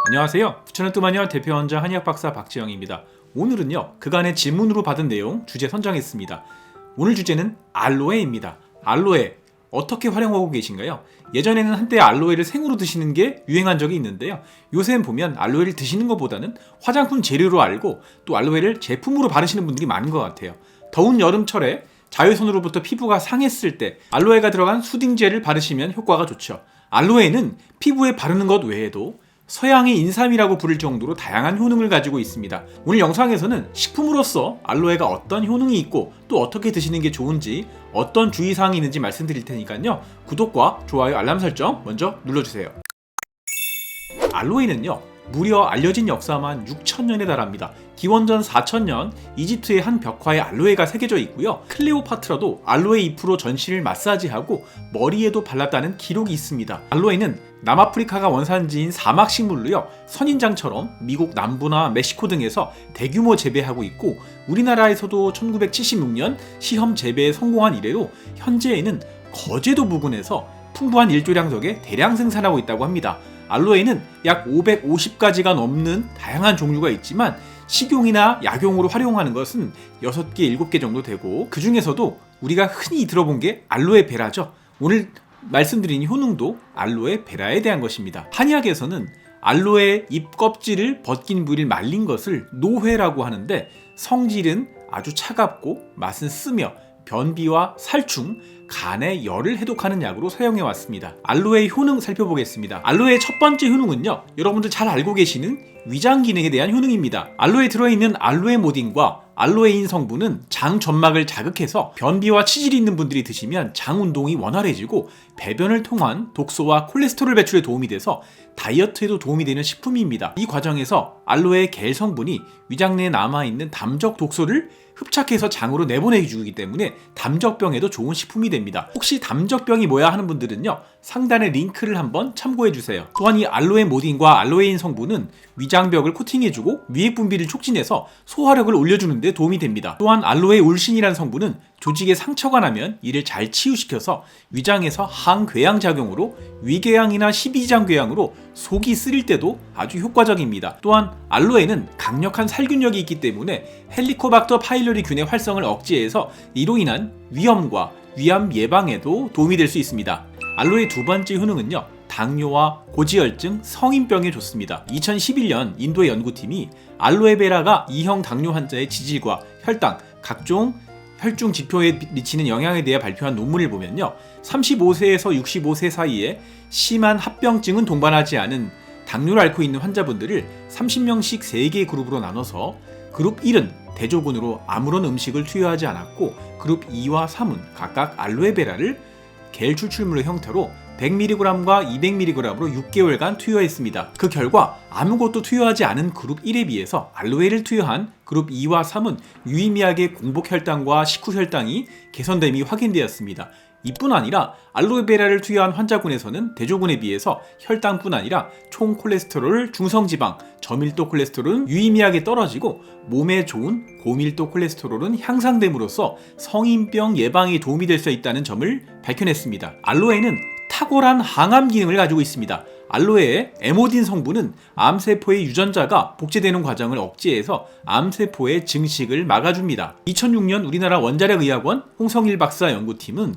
안녕하세요. 부천의 뚜마녀 대표원장 한의학박사 박지영입니다. 오늘은요, 그간의 질문으로 받은 내용 주제 선정했습니다. 오늘 주제는 알로에입니다. 알로에 어떻게 활용하고 계신가요? 예전에는 한때 알로에를 생으로 드시는 게 유행한 적이 있는데요. 요새는 보면 알로에를 드시는 것보다는 화장품 재료로 알고 또 알로에를 제품으로 바르시는 분들이 많은 것 같아요. 더운 여름철에 자외선으로부터 피부가 상했을 때 알로에가 들어간 수딩젤을 바르시면 효과가 좋죠. 알로에는 피부에 바르는 것 외에도 서양의 인삼이라고 부를 정도로 다양한 효능을 가지고 있습니다. 오늘 영상에서는 식품으로서 알로에가 어떤 효능이 있고 또 어떻게 드시는 게 좋은지 어떤 주의사항이 있는지 말씀드릴 테니까요. 구독과 좋아요, 알람 설정 먼저 눌러주세요. 알로에는요, 무려 알려진 역사만 6,000년에 달합니다. 기원전 4,000년 이집트의 한 벽화에 알로에가 새겨져 있고요. 클레오파트라도 알로에 잎으로 전신을 마사지하고 머리에도 발랐다는 기록이 있습니다. 알로에는 남아프리카가 원산지인 사막식물로요, 선인장처럼 미국 남부나 멕시코 등에서 대규모 재배하고 있고 우리나라에서도 1976년 시험 재배에 성공한 이래로 현재에는 거제도 부근에서 풍부한 일조량 덕에 대량 생산하고 있다고 합니다. 알로에는 약 550가지가 넘는 다양한 종류가 있지만 식용이나 약용으로 활용하는 것은 6개, 7개 정도 되고 그 중에서도 우리가 흔히 들어본 게 알로에 베라죠. 오늘 말씀드린 효능도 알로에 베라에 대한 것입니다. 한의학에서는 알로에 잎 껍질을 벗긴 부위를 말린 것을 노회라고 하는데 성질은 아주 차갑고 맛은 쓰며 변비와 살충, 간의 열을 해독하는 약으로 사용해 왔습니다. 알로에의 효능 살펴보겠습니다. 알로에의 첫 번째 효능은요, 여러분들 잘 알고 계시는 위장 기능에 대한 효능입니다. 알로에에 들어있는 알로에모딘과 알로에인 성분은 장 점막을 자극해서 변비와 치질이 있는 분들이 드시면 장 운동이 원활해지고 배변을 통한 독소와 콜레스테롤 배출에 도움이 돼서 다이어트에도 도움이 되는 식품입니다. 이 과정에서 알로에의 겔 성분이 위장 내에 남아있는 담적 독소를 흡착해서 장으로 내보내주기 때문에 담적병에도 좋은 식품이 됩니다. 혹시 담적병이 뭐야 하는 분들은요, 상단의 링크를 한번 참고해주세요. 또한 이 알로에모딘과 알로에인 성분은 위장벽을 코팅해주고 위액 분비를 촉진해서 소화력을 올려주는 데 도움이 됩니다. 또한 알로에 울신이라는 성분은 조직에 상처가 나면 이를 잘 치유시켜서 위장에서 항궤양 작용으로 위궤양이나 십이지장궤양으로 속이 쓰릴 때도 아주 효과적입니다. 또한 알로에는 강력한 살균력이 있기 때문에 헬리코박터 파일로리 균의 활성을 억제해서 이로 인한 위염과 위암 예방에도 도움이 될 수 있습니다. 알로에의 두 번째 효능은요, 당뇨와 고지혈증, 성인병에 좋습니다. 2011년 인도의 연구팀이 알로에베라가 2형 당뇨 환자의 지질과 혈당, 각종 혈중 지표에 미치는 영향에 대해 발표한 논문을 보면요, 35세에서 65세 사이에 심한 합병증은 동반하지 않은 당뇨를 앓고 있는 환자분들을 30명씩 3개의 그룹으로 나눠서 그룹 1은 대조군으로 아무런 음식을 투여하지 않았고 그룹 2와 3은 각각 알로에베라를 겔 추출물의 형태로 100mg과 200mg으로 6개월간 투여했습니다. 그 결과 아무것도 투여하지 않은 그룹 1에 비해서 알로에를 투여한 그룹 2와 3은 유의미하게 공복혈당과 식후혈당이 개선됨이 확인되었습니다. 이뿐 아니라 알로에베라를 투여한 환자군에서는 대조군에 비해서 혈당뿐 아니라 총 콜레스테롤, 중성지방, 저밀도 콜레스테롤은 유의미하게 떨어지고 몸에 좋은 고밀도 콜레스테롤은 향상됨으로써 성인병 예방에 도움이 될 수 있다는 점을 밝혀냈습니다. 알로에는 탁월한 항암 기능을 가지고 있습니다. 알로에의 에모딘 성분은 암세포의 유전자가 복제되는 과정을 억제해서 암세포의 증식을 막아줍니다. 2006년 우리나라 원자력의학원 홍성일 박사 연구팀은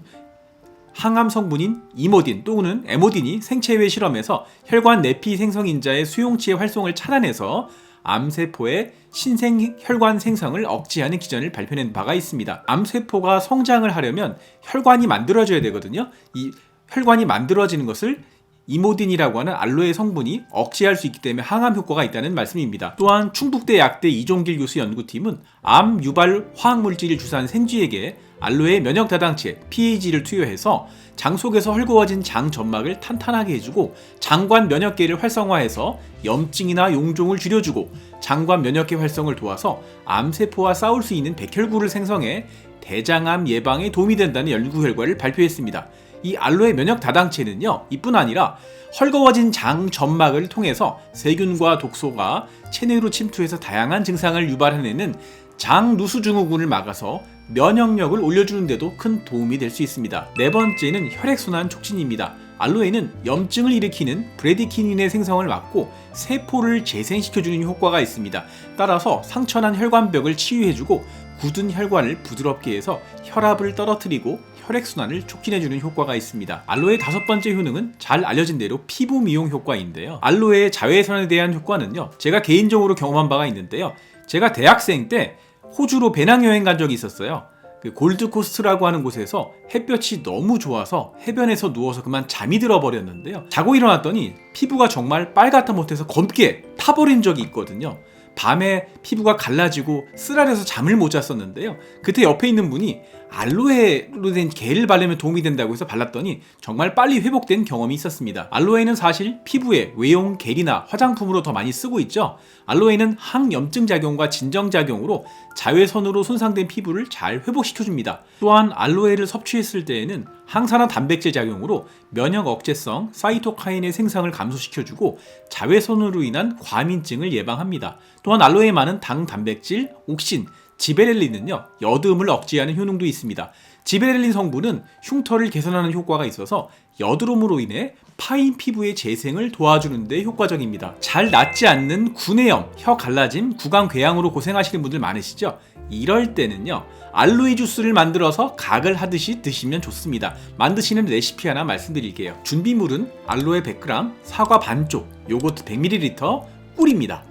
항암 성분인 이모딘 또는 에모딘이 생체외 실험에서 혈관 내피 생성인자의 수용치의 활성을 차단해서 암세포의 신생 혈관 생성을 억제하는 기전을 발표낸 바가 있습니다. 암세포가 성장을 하려면 혈관이 만들어져야 되거든요. 이 혈관이 만들어지는 것을 이모딘이라고 하는 알로에 성분이 억제할 수 있기 때문에 항암 효과가 있다는 말씀입니다. 또한 충북대 약대 이종길 교수 연구팀은 암 유발 화학물질을 주사한 생쥐에게 알로에 면역다당체 PAG를 투여해서 장 속에서 헐거워진 장 점막을 탄탄하게 해주고 장관 면역계를 활성화해서 염증이나 용종을 줄여주고 장관 면역계 활성을 도와서 암세포와 싸울 수 있는 백혈구를 생성해 대장암 예방에 도움이 된다는 연구 결과를 발표했습니다. 이 알로에 면역 다당체는요, 이뿐 아니라 헐거워진 장 점막을 통해서 세균과 독소가 체내로 침투해서 다양한 증상을 유발해내는 장 누수 증후군을 막아서 면역력을 올려주는 데도 큰 도움이 될 수 있습니다. 네 번째는 혈액순환 촉진입니다. 알로에는 염증을 일으키는 브레디키닌의 생성을 막고 세포를 재생시켜주는 효과가 있습니다. 따라서 상처난 혈관벽을 치유해주고 굳은 혈관을 부드럽게 해서 혈압을 떨어뜨리고 혈액순환을 촉진해주는 효과가 있습니다. 알로에의 5번째 효능은 잘 알려진 대로 피부 미용 효과인데요. 알로에의 자외선에 대한 효과는요, 제가 개인적으로 경험한 바가 있는데요. 제가 대학생 때 호주로 배낭여행 간 적이 있었어요. 그 골드코스트라고 하는 곳에서 햇볕이 너무 좋아서 해변에서 누워서 그만 잠이 들어버렸는데요. 자고 일어났더니 피부가 정말 빨갛다 못해서 검게 타버린 적이 있거든요. 밤에 피부가 갈라지고 쓰라려서 잠을 못 잤었는데요. 그때 옆에 있는 분이 알로에로 된 겔을 바르면 도움이 된다고 해서 발랐더니 정말 빨리 회복된 경험이 있었습니다. 알로에는 사실 피부에 외용 겔이나 화장품으로 더 많이 쓰고 있죠. 알로에는 항염증 작용과 진정 작용으로 자외선으로 손상된 피부를 잘 회복시켜줍니다. 또한 알로에를 섭취했을 때에는 항산화 단백질 작용으로 면역 억제성 사이토카인의 생성을 감소시켜주고 자외선으로 인한 과민증을 예방합니다. 또한 알로에에 많은 당 단백질, 옥신, 지베렐린은요, 여드음을 억제하는 효능도 있습니다. 지베렐린 성분은 흉터를 개선하는 효과가 있어서 여드름으로 인해 파인 피부의 재생을 도와주는 데 효과적입니다. 잘 낫지 않는 구내염, 혀 갈라짐, 구강궤양으로 고생하시는 분들 많으시죠? 이럴 때는요, 알로에 주스를 만들어서 각을 하듯이 드시면 좋습니다. 만드시는 레시피 하나 말씀드릴게요. 준비물은 알로에 100g, 사과 반쪽, 요거트 100ml, 꿀입니다.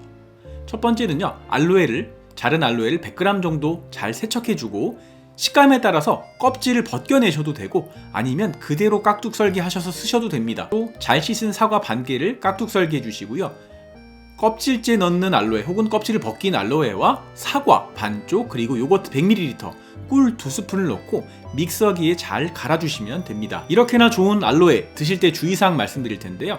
첫 번째는요, 자른 알로에를 100g 정도 잘 세척해주고 식감에 따라서 껍질을 벗겨내셔도 되고 아니면 그대로 깍둑썰기 하셔서 쓰셔도 됩니다. 또 잘 씻은 사과 반 개를 깍둑썰기 해주시고요. 껍질째 넣는 알로에 혹은 껍질을 벗긴 알로에와 사과 반쪽 그리고 요거트 100ml, 꿀 2스푼을 넣고 믹서기에 잘 갈아주시면 됩니다. 이렇게나 좋은 알로에 드실 때 주의사항 말씀드릴 텐데요.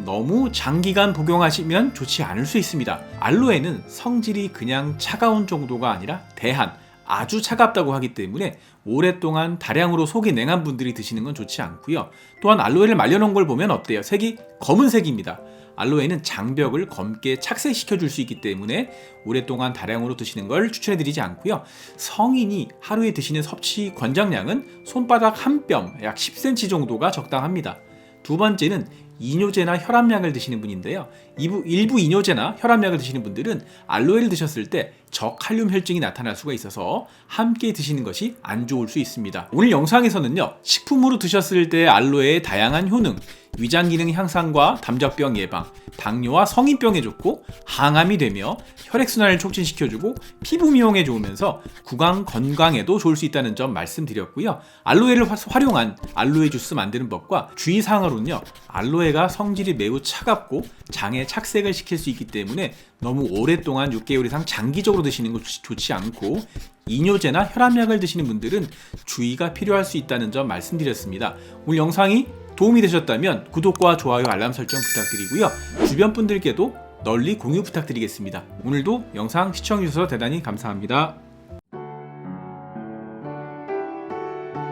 너무 장기간 복용하시면 좋지 않을 수 있습니다. 알로에는 성질이 그냥 차가운 정도가 아니라 대한, 아주 차갑다고 하기 때문에 오랫동안 다량으로 속이 냉한 분들이 드시는 건 좋지 않고요. 또한 알로에를 말려놓은 걸 보면 어때요? 색이 검은색입니다. 알로에는 장벽을 검게 착색시켜 줄 수 있기 때문에 오랫동안 다량으로 드시는 걸 추천해드리지 않고요. 성인이 하루에 드시는 섭취 권장량은 손바닥 한 뼘, 약 10cm 정도가 적당합니다. 두 번째는 이뇨제나 혈압약을 드시는 분인데요. 일부 이뇨제나 혈압약을 드시는 분들은 알로에를 드셨을 때 저칼륨 혈증이 나타날 수가 있어서 함께 드시는 것이 안 좋을 수 있습니다. 오늘 영상에서는요, 식품으로 드셨을 때 알로에의 다양한 효능, 위장 기능 향상과 담적병 예방, 당뇨와 성인병에 좋고 항암이 되며 혈액순환을 촉진시켜주고 피부 미용에 좋으면서 구강 건강에도 좋을 수 있다는 점 말씀드렸고요. 알로에를 활용한 알로에 주스 만드는 법과 주의사항으로는요, 알로에가 성질이 매우 차갑고 장에 착색을 시킬 수 있기 때문에 너무 오랫동안 6개월 이상 장기적으로 드시는 것 좋지 않고 이뇨제나 혈압약을 드시는 분들은 주의가 필요할 수 있다는 점 말씀드렸습니다. 오늘 영상이 도움이 되셨다면 구독과 좋아요, 알람 설정 부탁드리고요. 주변 분들께도 널리 공유 부탁드리겠습니다. 오늘도 영상 시청해주셔서 대단히 감사합니다.